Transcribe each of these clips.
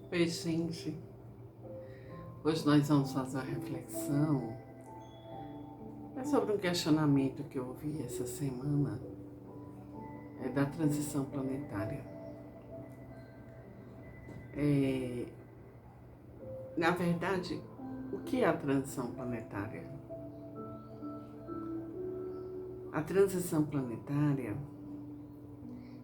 Oi, gente. Hoje nós vamos fazer uma reflexão sobre um questionamento que eu ouvi essa semana, da transição planetária. Na verdade, o que é a transição planetária? A transição planetária,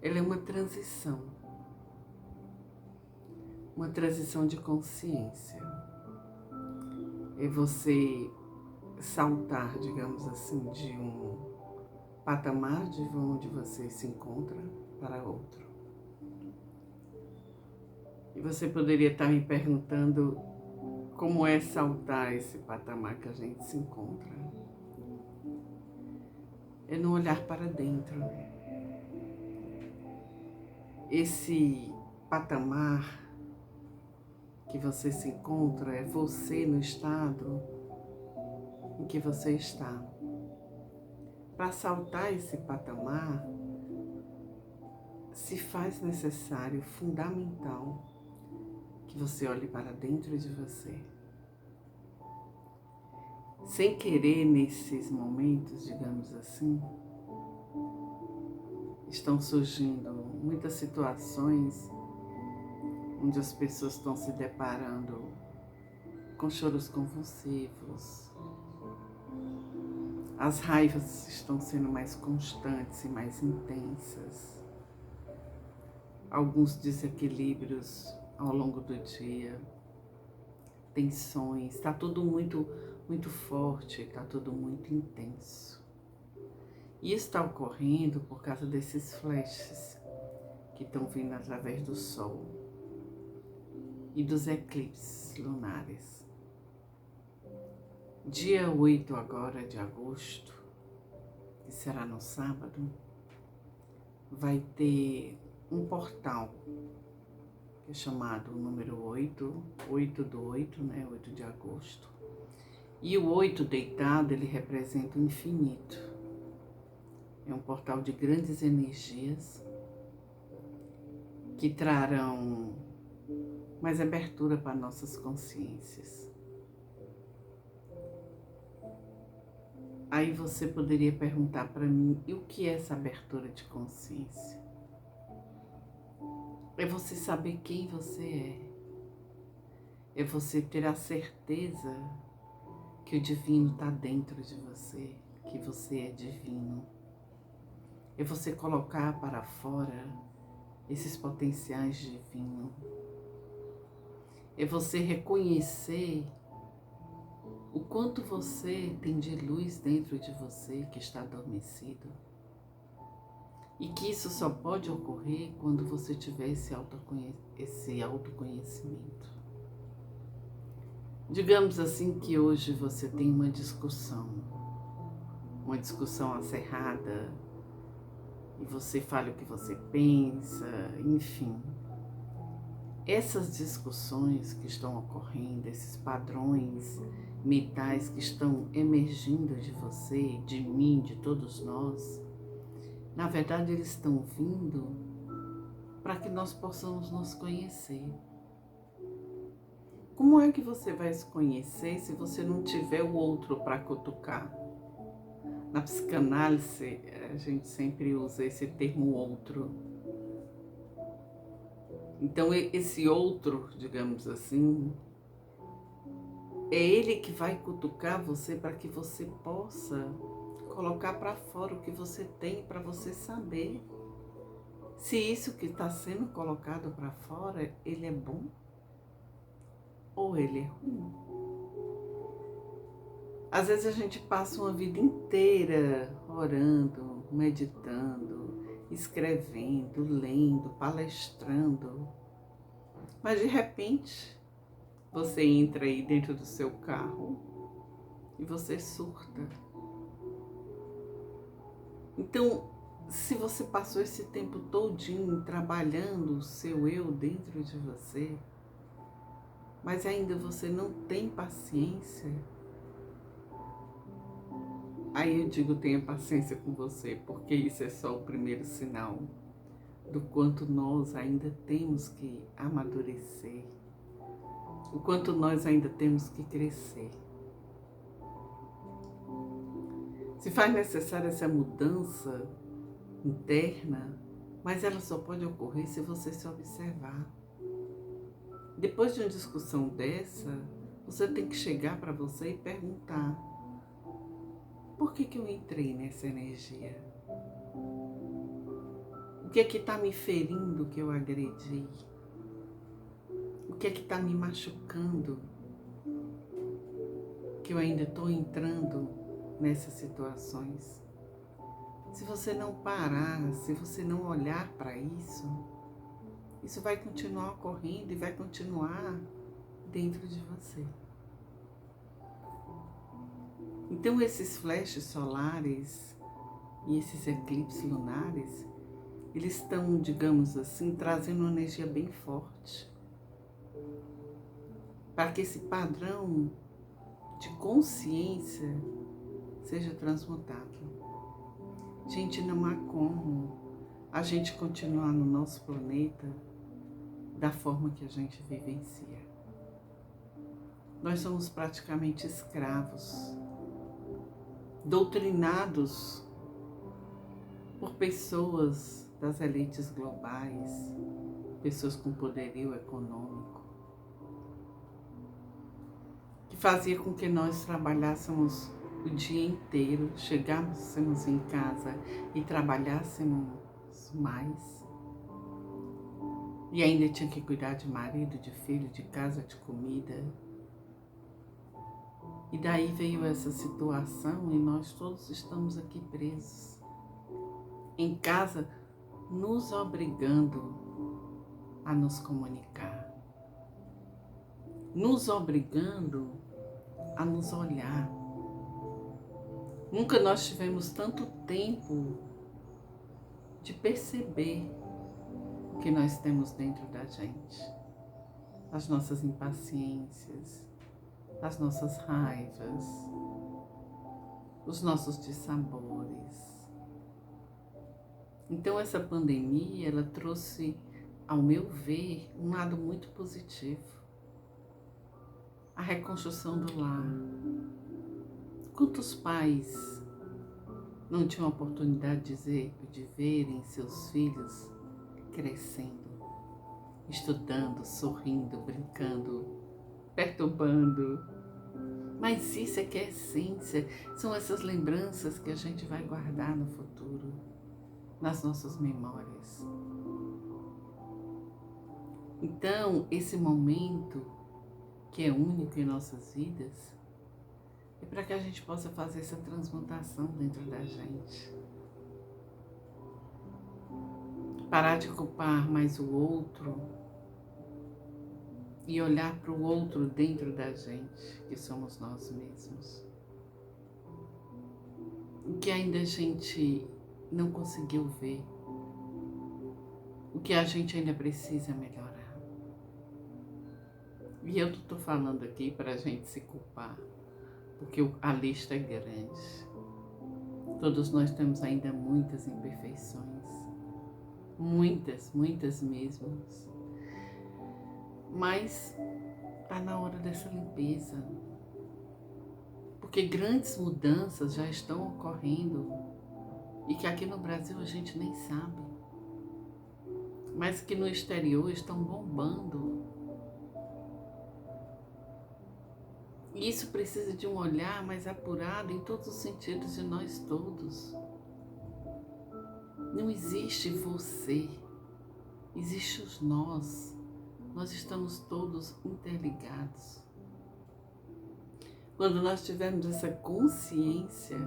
ela é uma transição de consciência. É você saltar, digamos assim, de um patamar de onde você se encontra para outro. E você poderia estar me perguntando como é saltar esse patamar que a gente se encontra. É no olhar para dentro. Esse patamar que você se encontra é você no estado em que você está. Para saltar esse patamar, se faz necessário, fundamental, que você olhe para dentro de você. Sem querer, nesses momentos, digamos assim, estão surgindo muitas situações onde as pessoas estão se deparando com choros convulsivos. As raivas estão sendo mais constantes e mais intensas. Alguns desequilíbrios ao longo do dia, tensões, está tudo muito forte, está tudo muito intenso. E isso está ocorrendo por causa desses flashes que estão vindo através do Sol e dos eclipses lunares. Dia 8 agora de agosto, que será no sábado, vai ter um portal que é chamado número 8, 8 do 8, né, 8 de agosto. E o 8 deitado, ele representa o infinito. É um portal de grandes energias que trarão mais abertura para nossas consciências. Aí você poderia perguntar para mim, e o que é essa abertura de consciência? É você saber quem você é. É você ter a certeza que o divino está dentro de você, que você é divino. É você colocar para fora esses potenciais divinos. É você reconhecer o quanto você tem de luz dentro de você que está adormecido. E que isso só pode ocorrer quando você tiver esse autoconhecimento. Digamos assim que hoje você tem uma discussão acirrada, e você fala o que você pensa, enfim. Essas discussões que estão ocorrendo, esses padrões mentais que estão emergindo de você, de mim, de todos nós, na verdade eles estão vindo para que nós possamos nos conhecer. Como é que você vai se conhecer se você não tiver o outro para cutucar? Na psicanálise, a gente sempre usa esse termo outro. Então, esse outro, digamos assim, é ele que vai cutucar você para que você possa colocar para fora o que você tem, para você saber se isso que está sendo colocado para fora, ele é bom ou ele é ruim. Às vezes a gente passa uma vida inteira orando, meditando, escrevendo, lendo, palestrando, mas de repente você entra aí dentro do seu carro e você surta. Então, se você passou esse tempo todinho trabalhando o seu eu dentro de você, mas ainda você não tem paciência, aí eu digo, tenha paciência com você, porque isso é só o primeiro sinal do quanto nós ainda temos que amadurecer o quanto nós ainda temos que crescer. Se faz necessária essa mudança interna, mas ela só pode ocorrer se você se observar. Depois de uma discussão dessa, você tem que chegar para você e perguntar: por que eu entrei nessa energia? O que é que está me ferindo que eu agredi? O que é que está me machucando que eu ainda estou entrando nessas situações? Se você não parar, se você não olhar para isso, isso vai continuar ocorrendo e vai continuar dentro de você. Então esses flashes solares e esses eclipses lunares, eles estão, digamos assim, trazendo uma energia bem forte para que esse padrão de consciência seja transmutado. Gente, não há como a gente continuar no nosso planeta da forma que a gente vivencia. Nós somos praticamente escravos, doutrinados por pessoas das elites globais, pessoas com poderio econômico, que fazia com que nós trabalhássemos o dia inteiro, chegássemos em casa e trabalhássemos mais. E ainda tinha que cuidar de marido, de filho, de casa, de comida. E daí veio essa situação e nós todos estamos aqui presos. Em casa, nos obrigando a nos comunicar. Nos obrigando a nos olhar. Nunca nós tivemos tanto tempo de perceber o que nós temos dentro da gente. As nossas impaciências, as nossas raivas, os nossos dissabores. Então essa pandemia, ela trouxe, ao meu ver, um lado muito positivo. A reconstrução do lar. Quantos pais não tinham a oportunidade de verem seus filhos crescendo, estudando, sorrindo, brincando, perturbando? Mas isso é que é a essência, são essas lembranças que a gente vai guardar no futuro, nas nossas memórias. Então, esse momento que é único em nossas vidas, é para que a gente possa fazer essa transmutação dentro da gente. Parar de culpar mais o outro e olhar para o outro dentro da gente, que somos nós mesmos. O que ainda a gente não conseguiu ver, o que a gente ainda precisa melhorar. E eu estou falando aqui para a gente se culpar, porque a lista é grande. Todos nós temos ainda muitas imperfeições, muitas mesmo. Mas está na hora dessa limpeza, porque grandes mudanças já estão ocorrendo e que aqui no Brasil a gente nem sabe, mas que no exterior estão bombando. E isso precisa de um olhar mais apurado em todos os sentidos de nós todos. Não existe você, existe os nós. Nós estamos todos interligados. Quando nós tivermos essa consciência,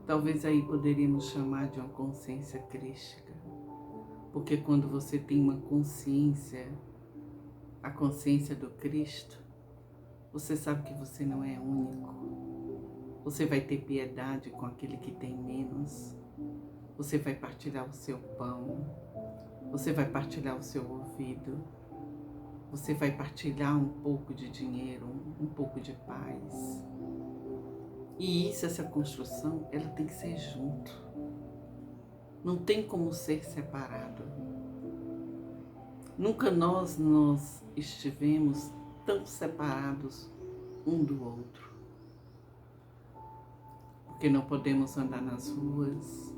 talvez aí poderíamos chamar de uma consciência crística. Porque quando você tem uma consciência, a consciência do Cristo, você sabe que você não é único. Você vai ter piedade com aquele que tem menos. Você vai partilhar o seu pão. Você vai partilhar o seu ouvido. Você vai partilhar um pouco de dinheiro, um pouco de paz. E isso, essa construção, ela tem que ser junto. Não tem como ser separado. Nunca nós estivemos tão separados um do outro. Porque não podemos andar nas ruas,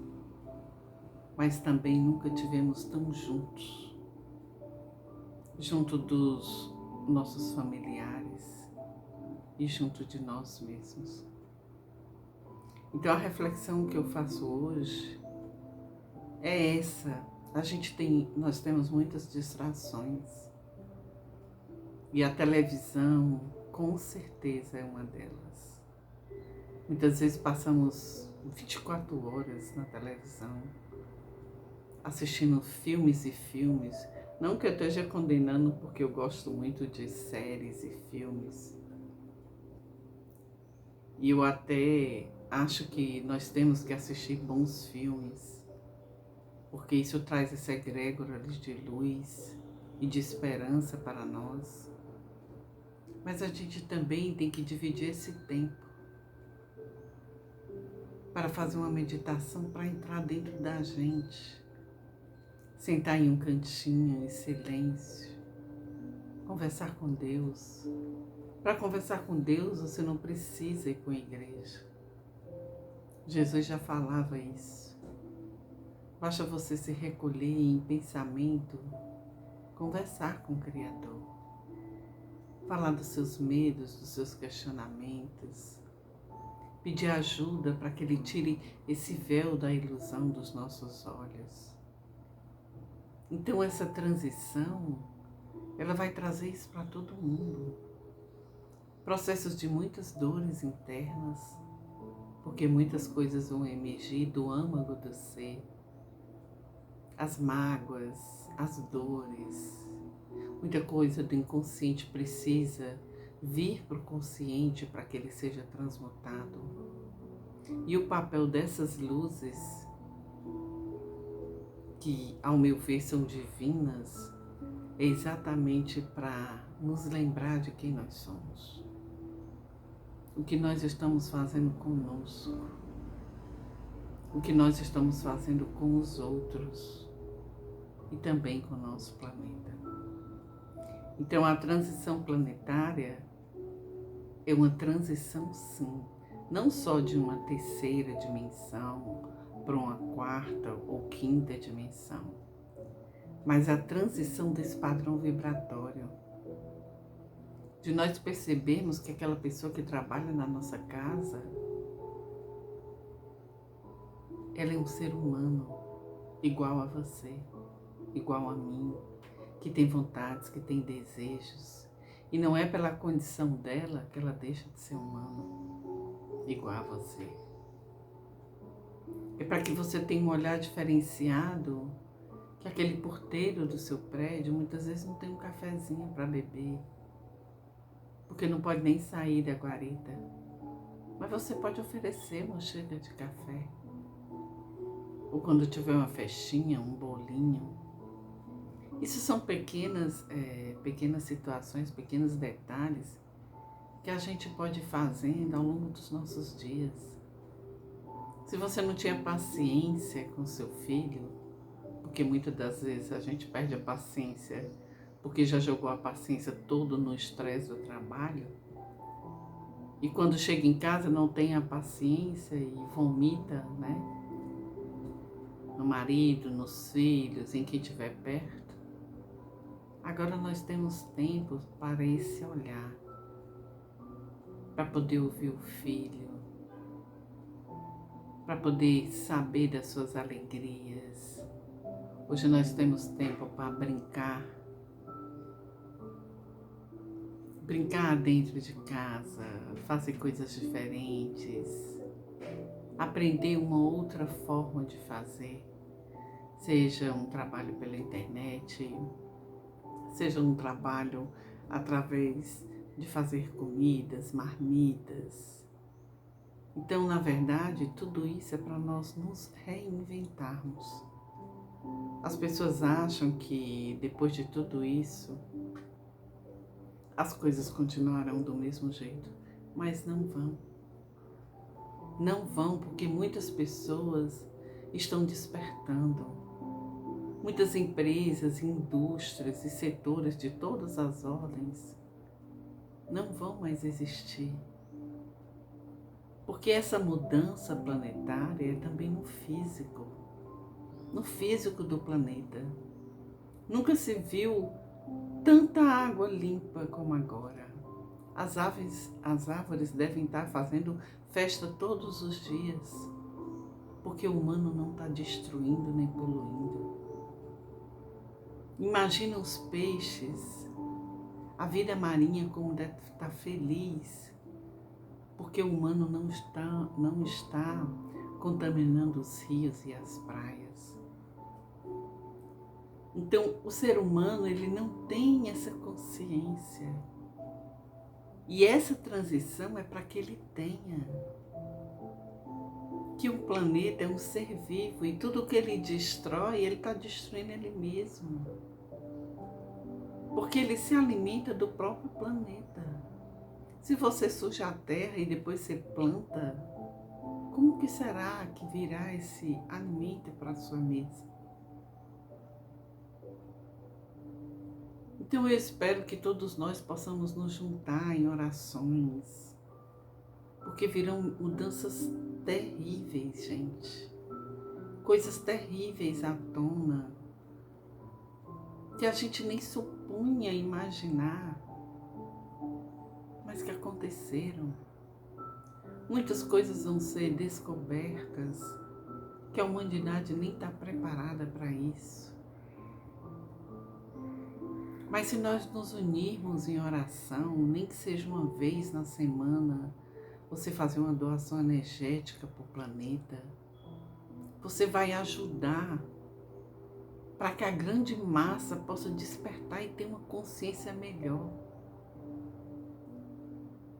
mas também nunca tivemos tão juntos. Junto dos nossos familiares e junto de nós mesmos. Então a reflexão que eu faço hoje é essa. Nós temos muitas distrações e a televisão com certeza é uma delas. Muitas vezes passamos 24 horas na televisão assistindo filmes e filmes. Não que eu esteja condenando, porque eu gosto muito de séries e filmes. E eu até acho que nós temos que assistir bons filmes, porque isso traz essa egrégora de luz e de esperança para nós. Mas a gente também tem que dividir esse tempo para fazer uma meditação, para entrar dentro da gente. Sentar em um cantinho, em silêncio, conversar com Deus. Para conversar com Deus, você não precisa ir com a igreja. Jesus já falava isso. Basta você se recolher em pensamento, conversar com o Criador. Falar dos seus medos, dos seus questionamentos. Pedir ajuda para que Ele tire esse véu da ilusão dos nossos olhos. Então essa transição, ela vai trazer isso para todo mundo. Processos de muitas dores internas, porque muitas coisas vão emergir do âmago do ser. As mágoas, as dores, muita coisa do inconsciente precisa vir para o consciente para que ele seja transmutado. E o papel dessas luzes, que ao meu ver são divinas, é exatamente para nos lembrar de quem nós somos. O que nós estamos fazendo conosco. O que nós estamos fazendo com os outros. E também com o nosso planeta. Então a transição planetária é uma transição, sim, não só de uma terceira dimensão para uma quarta ou quinta dimensão, mas a transição desse padrão vibratório, de nós percebermos que aquela pessoa que trabalha na nossa casa, ela é um ser humano igual a você, igual a mim, que tem vontades, que tem desejos, e não é pela condição dela que ela deixa de ser humano, igual a você. É para que você tenha um olhar diferenciado, que aquele porteiro do seu prédio muitas vezes não tem um cafezinho para beber, porque não pode nem sair da guarita. Mas você pode oferecer uma xícara de café. Ou quando tiver uma festinha, um bolinho. Isso são pequenas situações, pequenos detalhes que a gente pode ir fazendo ao longo dos nossos dias. Se você não tinha paciência com seu filho, porque muitas das vezes a gente perde a paciência porque já jogou a paciência toda no estresse do trabalho, e quando chega em casa não tem a paciência e vomita, né? No marido, nos filhos, em quem estiver perto. Agora nós temos tempo para esse olhar, para poder ouvir o filho, para poder saber das suas alegrias. Hoje nós temos tempo para brincar dentro de casa, fazer coisas diferentes, aprender uma outra forma de fazer, seja um trabalho pela internet, seja um trabalho através de fazer comidas, marmitas. Então, na verdade, tudo isso é para nós nos reinventarmos. As pessoas acham que depois de tudo isso, as coisas continuarão do mesmo jeito, mas não vão. Não vão, porque muitas pessoas estão despertando. Muitas empresas, indústrias e setores de todas as ordens não vão mais existir. Porque essa mudança planetária é também no físico do planeta. Nunca se viu tanta água limpa como agora. As árvores devem estar fazendo festa todos os dias, porque o humano não está destruindo nem poluindo. Imagina os peixes, a vida marinha como deve estar feliz, porque o humano não está contaminando os rios e as praias. Então, o ser humano, ele não tem essa consciência. E essa transição é para que ele tenha. Que o planeta é um ser vivo e tudo que ele destrói, ele está destruindo ele mesmo. Porque ele se alimenta do próprio planeta. Se você suja a terra e depois você planta, como que será que virá esse alimento para a sua mesa? Então eu espero que todos nós possamos nos juntar em orações, porque virão mudanças terríveis, gente. Coisas terríveis à tona, que a gente nem supunha imaginar, mas que aconteceram. Muitas coisas vão ser descobertas, que a humanidade nem está preparada para isso. Mas se nós nos unirmos em oração, nem que seja uma vez na semana, você fazer uma doação energética para o planeta, você vai ajudar para que a grande massa possa despertar e ter uma consciência melhor.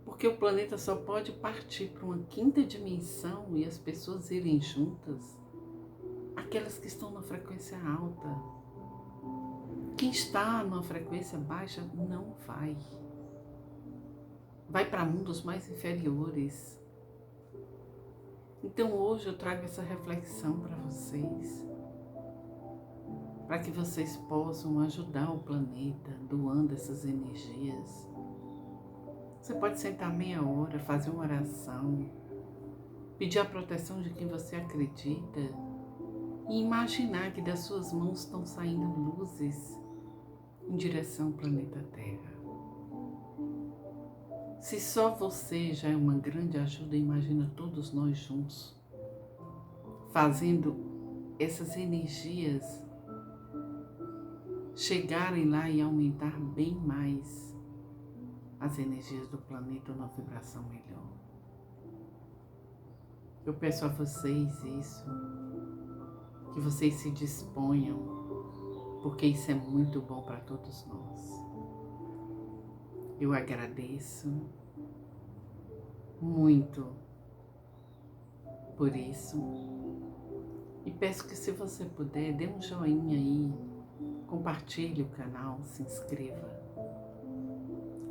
Porque o planeta só pode partir para uma quinta dimensão e as pessoas irem juntas, aquelas que estão na frequência alta. Quem está numa frequência baixa não vai. Vai para mundos mais inferiores. Então hoje eu trago essa reflexão para vocês, para que vocês possam ajudar o planeta doando essas energias. Você pode sentar meia hora, fazer uma oração, pedir a proteção de quem você acredita e imaginar que das suas mãos estão saindo luzes em direção ao planeta Terra. Se só você já é uma grande ajuda, imagina todos nós juntos, fazendo essas energias chegarem lá e aumentar bem mais as energias do planeta numa vibração melhor. Eu peço a vocês isso, que vocês se disponham, porque isso é muito bom para todos nós. Eu agradeço muito por isso e peço que, se você puder, dê um joinha aí, compartilhe o canal, se inscreva.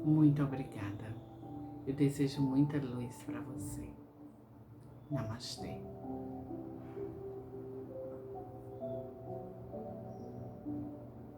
Muito obrigada. Eu desejo muita luz para você. Namastê.